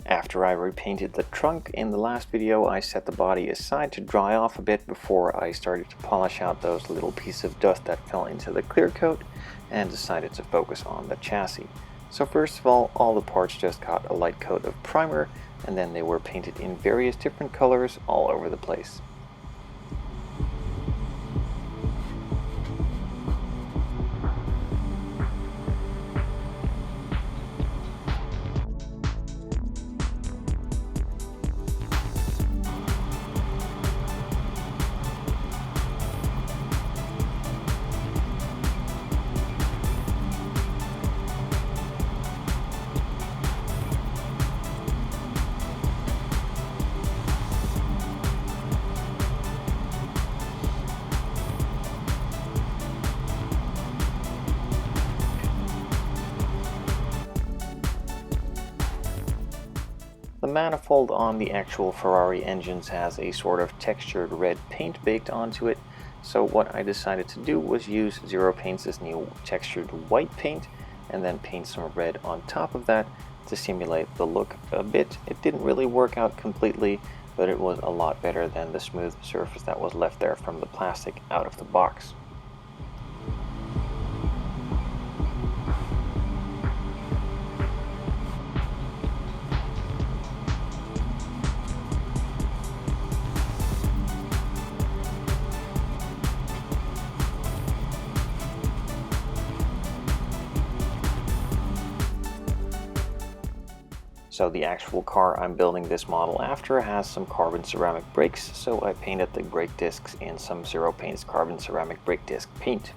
After I repainted the trunk in the last video, I set the body aside to dry off a bit before I started to polish out those little pieces of dust that fell into the clear coat and decided to focus on the chassis. So first of all the parts just got a light coat of primer and then they were painted in various different colors all over the place. The manifold on the actual Ferrari engines has a sort of textured red paint baked onto it, so what I decided to do was use Zero Paints' new textured white paint and then paint some red on top of that to simulate the look a bit. It didn't really work out completely, but it was a lot better than the smooth surface that was left there from the plastic out of the box. So the actual car I'm building this model after has some carbon ceramic brakes, so I painted the brake discs in some Zero Paints carbon ceramic brake disc paint.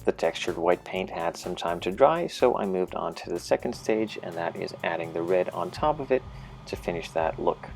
The textured white paint had some time to dry, so I moved on to the second stage, and that is adding the red on top of it to finish that look.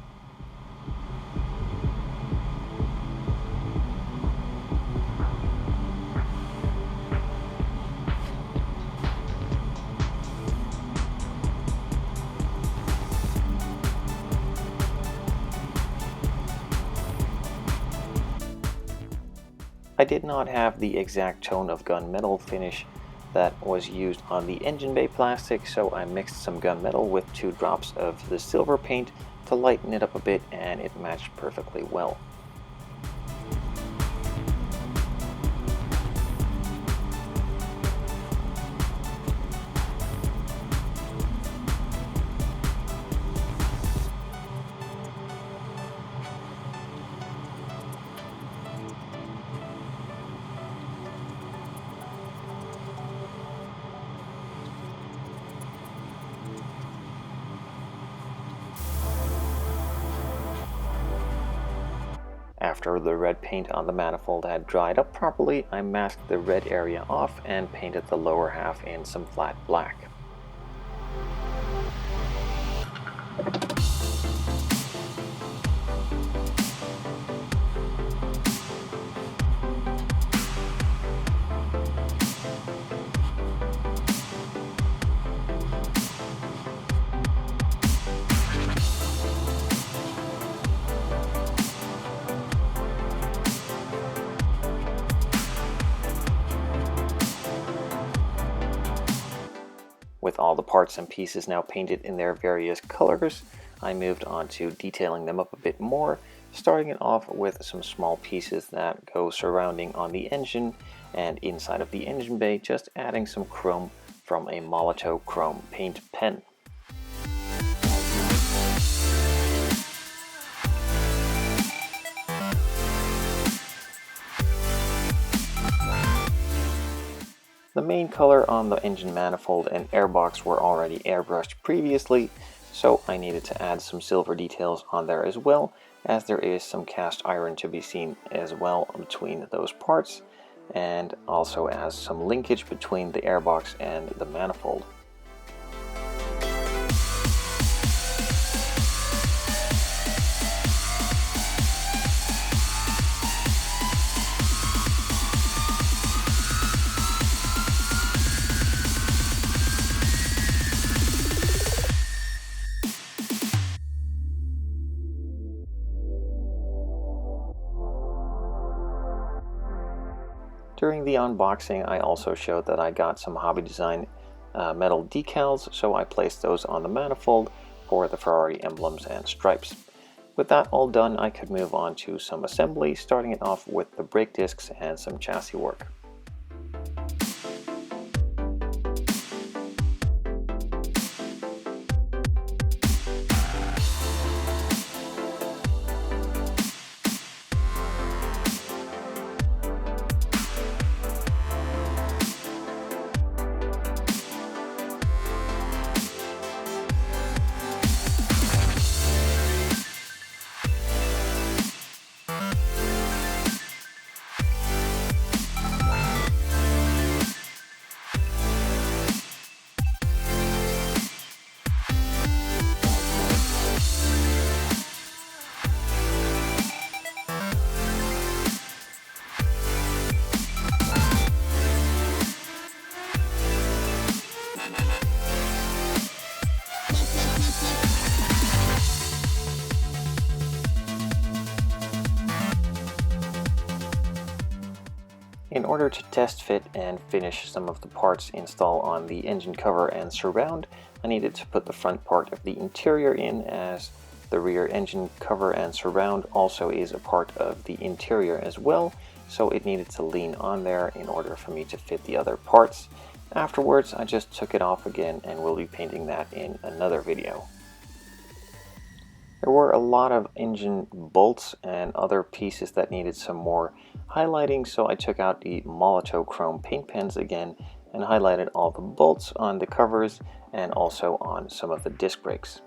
I did not have the exact tone of gunmetal finish that was used on the engine bay plastic, so I mixed some gunmetal with 2 drops of the silver paint to lighten it up a bit, and it matched perfectly well. After the red paint on the manifold had dried up properly, I masked the red area off and painted the lower half in some flat black. With all the parts and pieces now painted in their various colors, I moved on to detailing them up a bit more, starting it off with some small pieces that go surrounding on the engine and inside of the engine bay, just adding some chrome from a Molotow chrome paint pen. The main color on the engine manifold and airbox were already airbrushed previously, so I needed to add some silver details on there as well, as there is some cast iron to be seen as well between those parts, and also as some linkage between the airbox and the manifold. During the unboxing, I also showed that I got some Hobby Design metal decals, so I placed those on the manifold for the Ferrari emblems and stripes. With that all done, I could move on to some assembly, starting it off with the brake discs and some chassis work. In order to test fit and finish some of the parts installed on the engine cover and surround, I needed to put the front part of the interior in, as the rear engine cover and surround also is a part of the interior as well, so it needed to lean on there in order for me to fit the other parts. Afterwards, I just took it off again and will be painting that in another video. There were a lot of engine bolts and other pieces that needed some more highlighting, so I took out the Molotow chrome paint pens again and highlighted all the bolts on the covers and also on some of the disc brakes.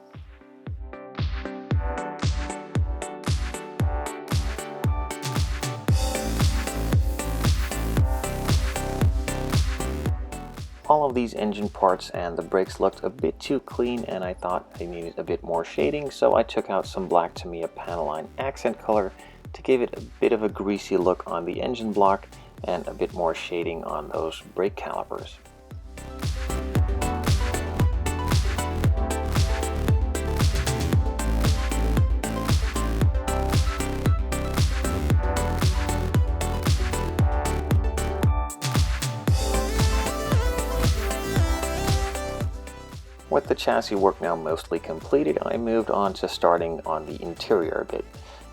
All of these engine parts and the brakes looked a bit too clean, and I thought they needed a bit more shading, so I took out some black Tamiya Panaline accent color to give it a bit of a greasy look on the engine block and a bit more shading on those brake calipers. With the chassis work now mostly completed, I moved on to starting on the interior a bit.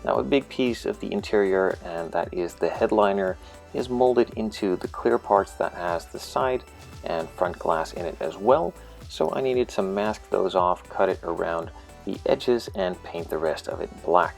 Now, a big piece of the interior, and that is the headliner, is molded into the clear parts that has the side and front glass in it as well, so I needed to mask those off, cut it around the edges, and paint the rest of it black.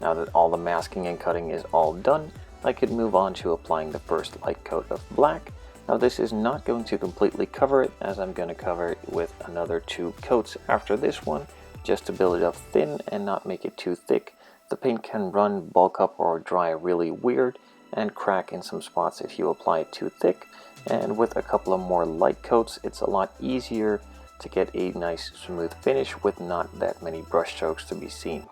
Now that all the masking and cutting is all done, I could move on to applying the first light coat of black. Now this is not going to completely cover it, as I'm going to cover it with another 2 coats after this one, just to build it up thin and not make it too thick. The paint can run, bulk up, or dry really weird and crack in some spots if you apply it too thick, and with a couple of more light coats it's a lot easier to get a nice smooth finish with not that many brush strokes to be seen.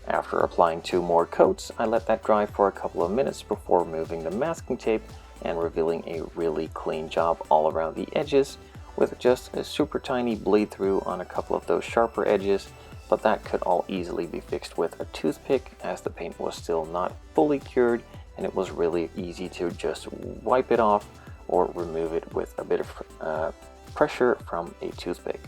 After applying 2 more coats, I let that dry for a couple of minutes before removing the masking tape and revealing a really clean job all around the edges, with just a super tiny bleed through on a couple of those sharper edges, but that could all easily be fixed with a toothpick, as the paint was still not fully cured and it was really easy to just wipe it off or remove it with a bit of pressure from a toothpick.